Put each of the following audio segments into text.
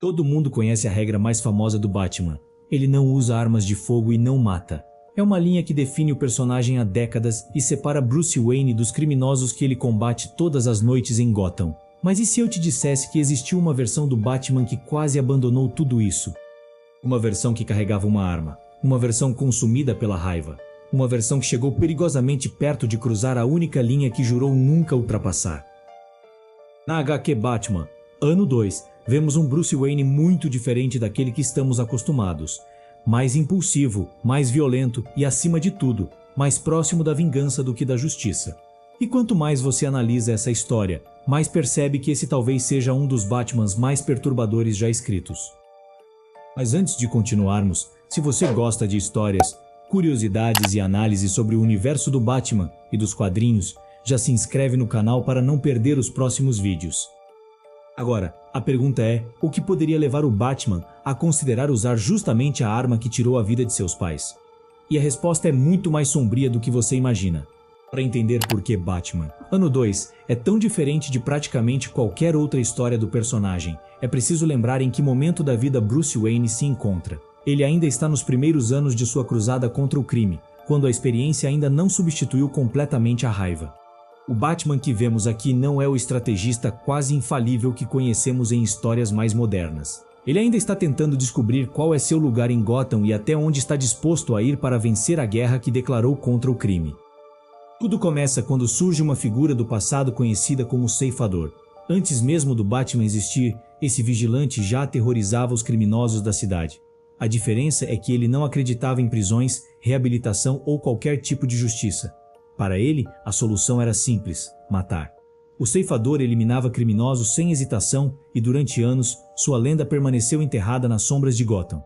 Todo mundo conhece a regra mais famosa do Batman. Ele não usa armas de fogo e não mata. É uma linha que define o personagem há décadas e separa Bruce Wayne dos criminosos que ele combate todas as noites em Gotham. Mas e se eu te dissesse que existiu uma versão do Batman que quase abandonou tudo isso? Uma versão que carregava uma arma. Uma versão consumida pela raiva. Uma versão que chegou perigosamente perto de cruzar a única linha que jurou nunca ultrapassar. Na HQ Batman, ano 2, vemos um Bruce Wayne muito diferente daquele que estamos acostumados. Mais impulsivo, mais violento e, acima de tudo, mais próximo da vingança do que da justiça. E quanto mais você analisa essa história, mais percebe que esse talvez seja um dos Batmans mais perturbadores já escritos. Mas antes de continuarmos, se você gosta de histórias, curiosidades e análises sobre o universo do Batman e dos quadrinhos, já se inscreve no canal para não perder os próximos vídeos. Agora, a pergunta é, o que poderia levar o Batman a considerar usar justamente a arma que tirou a vida de seus pais? E a resposta é muito mais sombria do que você imagina. Para entender por que Batman, ano 2, é tão diferente de praticamente qualquer outra história do personagem, é preciso lembrar em que momento da vida Bruce Wayne se encontra. Ele ainda está nos primeiros anos de sua cruzada contra o crime, quando a experiência ainda não substituiu completamente a raiva. O Batman que vemos aqui não é o estrategista quase infalível que conhecemos em histórias mais modernas. Ele ainda está tentando descobrir qual é seu lugar em Gotham e até onde está disposto a ir para vencer a guerra que declarou contra o crime. Tudo começa quando surge uma figura do passado conhecida como Ceifador. Antes mesmo do Batman existir, esse vigilante já aterrorizava os criminosos da cidade. A diferença é que ele não acreditava em prisões, reabilitação ou qualquer tipo de justiça. Para ele, a solução era simples: matar. O Ceifador eliminava criminosos sem hesitação e durante anos, sua lenda permaneceu enterrada nas sombras de Gotham.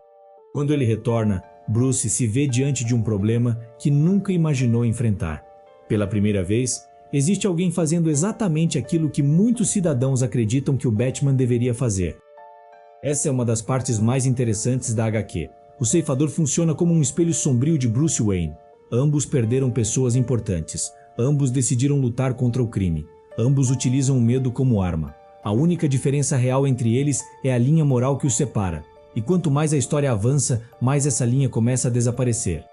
Quando ele retorna, Bruce se vê diante de um problema que nunca imaginou enfrentar. Pela primeira vez, existe alguém fazendo exatamente aquilo que muitos cidadãos acreditam que o Batman deveria fazer. Essa é uma das partes mais interessantes da HQ. O Ceifador funciona como um espelho sombrio de Bruce Wayne. Ambos perderam pessoas importantes. Ambos decidiram lutar contra o crime. Ambos utilizam o medo como arma. A única diferença real entre eles é a linha moral que os separa. E quanto mais a história avança, mais essa linha começa a desaparecer.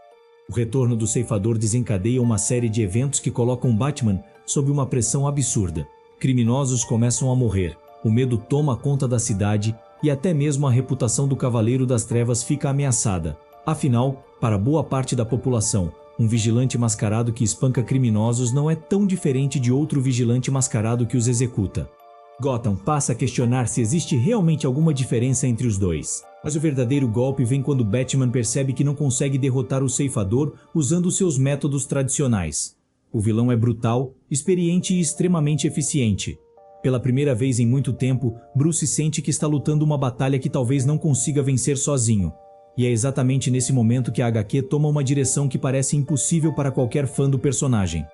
O retorno do Ceifador desencadeia uma série de eventos que colocam Batman sob uma pressão absurda. Criminosos começam a morrer, o medo toma conta da cidade e até mesmo a reputação do Cavaleiro das Trevas fica ameaçada. Afinal, para boa parte da população, um vigilante mascarado que espanca criminosos não é tão diferente de outro vigilante mascarado que os executa. Gotham passa a questionar se existe realmente alguma diferença entre os dois. Mas o verdadeiro golpe vem quando Batman percebe que não consegue derrotar o Ceifador usando seus métodos tradicionais. O vilão é brutal, experiente e extremamente eficiente. Pela primeira vez em muito tempo, Bruce sente que está lutando uma batalha que talvez não consiga vencer sozinho. E é exatamente nesse momento que a HQ toma uma direção que parece impossível para qualquer fã do personagem.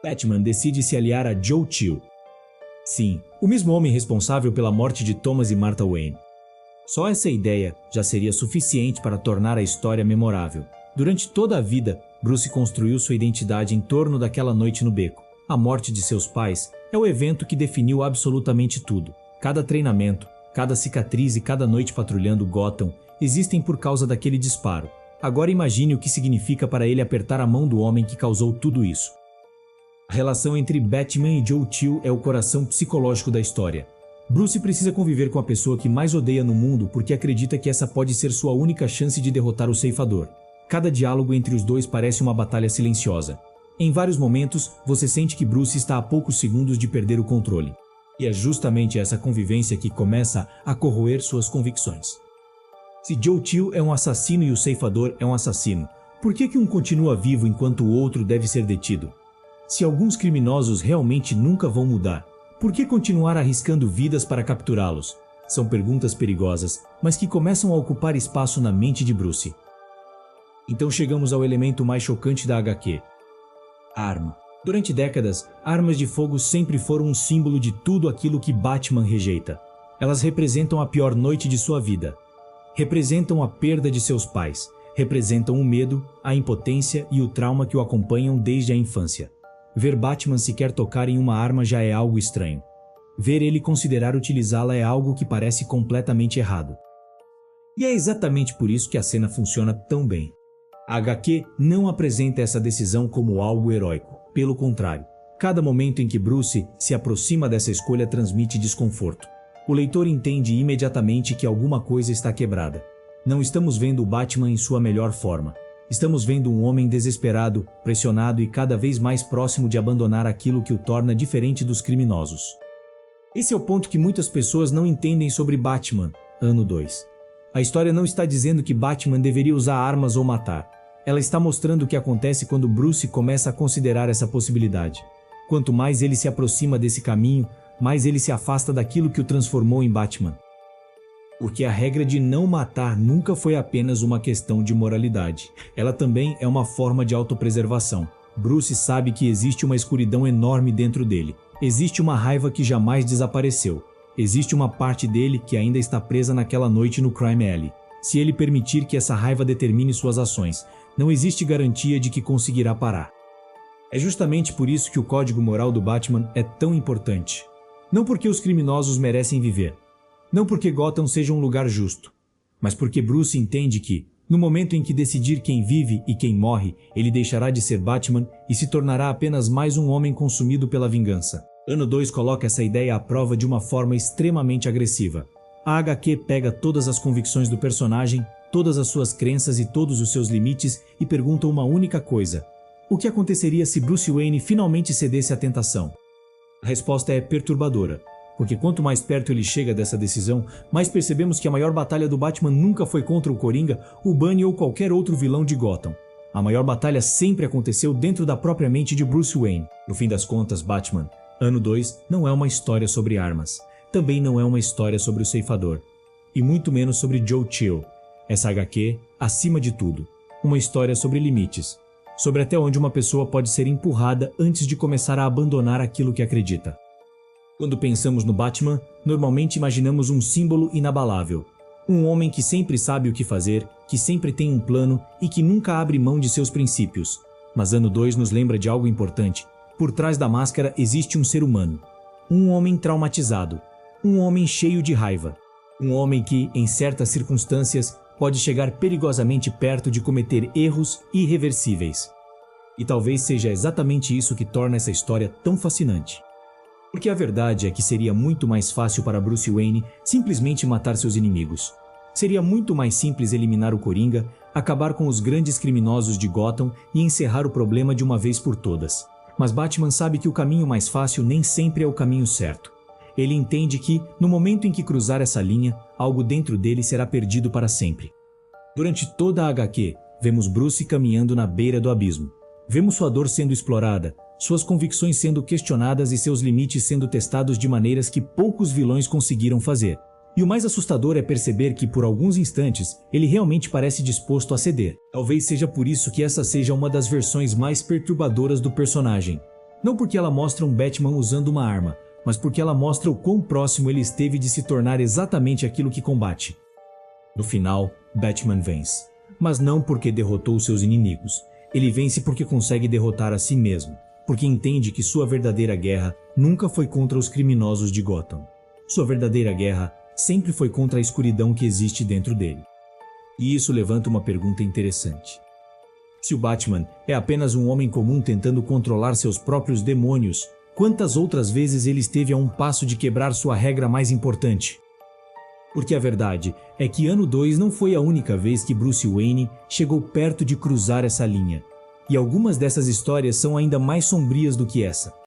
Batman decide se aliar a Joe Chill. Sim, o mesmo homem responsável pela morte de Thomas e Martha Wayne. Só essa ideia já seria suficiente para tornar a história memorável. Durante toda a vida, Bruce construiu sua identidade em torno daquela noite no beco. A morte de seus pais é o evento que definiu absolutamente tudo. Cada treinamento, cada cicatriz e cada noite patrulhando Gotham existem por causa daquele disparo. Agora imagine o que significa para ele apertar a mão do homem que causou tudo isso. A relação entre Batman e Joe Chill é o coração psicológico da história. Bruce precisa conviver com a pessoa que mais odeia no mundo porque acredita que essa pode ser sua única chance de derrotar o Ceifador. Cada diálogo entre os dois parece uma batalha silenciosa. Em vários momentos, você sente que Bruce está a poucos segundos de perder o controle. E é justamente essa convivência que começa a corroer suas convicções. Se Joe Chill é um assassino e o Ceifador é um assassino, por que um continua vivo enquanto o outro deve ser detido? Se alguns criminosos realmente nunca vão mudar, por que continuar arriscando vidas para capturá-los? São perguntas perigosas, mas que começam a ocupar espaço na mente de Bruce. Então chegamos ao elemento mais chocante da HQ. A arma. Durante décadas, armas de fogo sempre foram um símbolo de tudo aquilo que Batman rejeita. Elas representam a pior noite de sua vida. Representam a perda de seus pais. Representam o medo, a impotência e o trauma que o acompanham desde a infância. Ver Batman sequer tocar em uma arma já é algo estranho. Ver ele considerar utilizá-la é algo que parece completamente errado. E é exatamente por isso que a cena funciona tão bem. A HQ não apresenta essa decisão como algo heróico. Pelo contrário, cada momento em que Bruce se aproxima dessa escolha transmite desconforto. O leitor entende imediatamente que alguma coisa está quebrada. Não estamos vendo o Batman em sua melhor forma. Estamos vendo um homem desesperado, pressionado e cada vez mais próximo de abandonar aquilo que o torna diferente dos criminosos. Esse é o ponto que muitas pessoas não entendem sobre Batman, ano 2. A história não está dizendo que Batman deveria usar armas ou matar. Ela está mostrando o que acontece quando Bruce começa a considerar essa possibilidade. Quanto mais ele se aproxima desse caminho, mais ele se afasta daquilo que o transformou em Batman. Porque a regra de não matar nunca foi apenas uma questão de moralidade. Ela também é uma forma de autopreservação. Bruce sabe que existe uma escuridão enorme dentro dele. Existe uma raiva que jamais desapareceu. Existe uma parte dele que ainda está presa naquela noite no Crime Alley. Se ele permitir que essa raiva determine suas ações, não existe garantia de que conseguirá parar. É justamente por isso que o código moral do Batman é tão importante. Não porque os criminosos merecem viver. Não porque Gotham seja um lugar justo. Mas porque Bruce entende que, no momento em que decidir quem vive e quem morre, ele deixará de ser Batman e se tornará apenas mais um homem consumido pela vingança. Ano 2 coloca essa ideia à prova de uma forma extremamente agressiva. A HQ pega todas as convicções do personagem, todas as suas crenças e todos os seus limites e pergunta uma única coisa: o que aconteceria se Bruce Wayne finalmente cedesse à tentação? A resposta é perturbadora, porque quanto mais perto ele chega dessa decisão, mais percebemos que a maior batalha do Batman nunca foi contra o Coringa, o Bunny ou qualquer outro vilão de Gotham. A maior batalha sempre aconteceu dentro da própria mente de Bruce Wayne. No fim das contas, Batman, ano 2, não é uma história sobre armas. Também não é uma história sobre o ceifador. E muito menos sobre Joe Chill. Essa HQ, acima de tudo, uma história sobre limites. Sobre até onde uma pessoa pode ser empurrada antes de começar a abandonar aquilo que acredita. Quando pensamos no Batman, normalmente imaginamos um símbolo inabalável. Um homem que sempre sabe o que fazer, que sempre tem um plano e que nunca abre mão de seus princípios. Mas ano 2 nos lembra de algo importante. Por trás da máscara existe um ser humano. Um homem traumatizado. Um homem cheio de raiva. Um homem que, em certas circunstâncias, pode chegar perigosamente perto de cometer erros irreversíveis. E talvez seja exatamente isso que torna essa história tão fascinante. Porque a verdade é que seria muito mais fácil para Bruce Wayne simplesmente matar seus inimigos. Seria muito mais simples eliminar o Coringa, acabar com os grandes criminosos de Gotham e encerrar o problema de uma vez por todas. Mas Batman sabe que o caminho mais fácil nem sempre é o caminho certo. Ele entende que, no momento em que cruzar essa linha, algo dentro dele será perdido para sempre. Durante toda a HQ, vemos Bruce caminhando na beira do abismo. Vemos sua dor sendo explorada, suas convicções sendo questionadas e seus limites sendo testados de maneiras que poucos vilões conseguiram fazer. E o mais assustador é perceber que, por alguns instantes, ele realmente parece disposto a ceder. Talvez seja por isso que essa seja uma das versões mais perturbadoras do personagem. Não porque ela mostra um Batman usando uma arma, mas porque ela mostra o quão próximo ele esteve de se tornar exatamente aquilo que combate. No final, Batman vence. Mas não porque derrotou seus inimigos. Ele vence porque consegue derrotar a si mesmo. Porque entende que sua verdadeira guerra nunca foi contra os criminosos de Gotham. Sua verdadeira guerra sempre foi contra a escuridão que existe dentro dele. E isso levanta uma pergunta interessante. Se o Batman é apenas um homem comum tentando controlar seus próprios demônios, quantas outras vezes ele esteve a um passo de quebrar sua regra mais importante? Porque a verdade é que ano 2 não foi a única vez que Bruce Wayne chegou perto de cruzar essa linha. E algumas dessas histórias são ainda mais sombrias do que essa.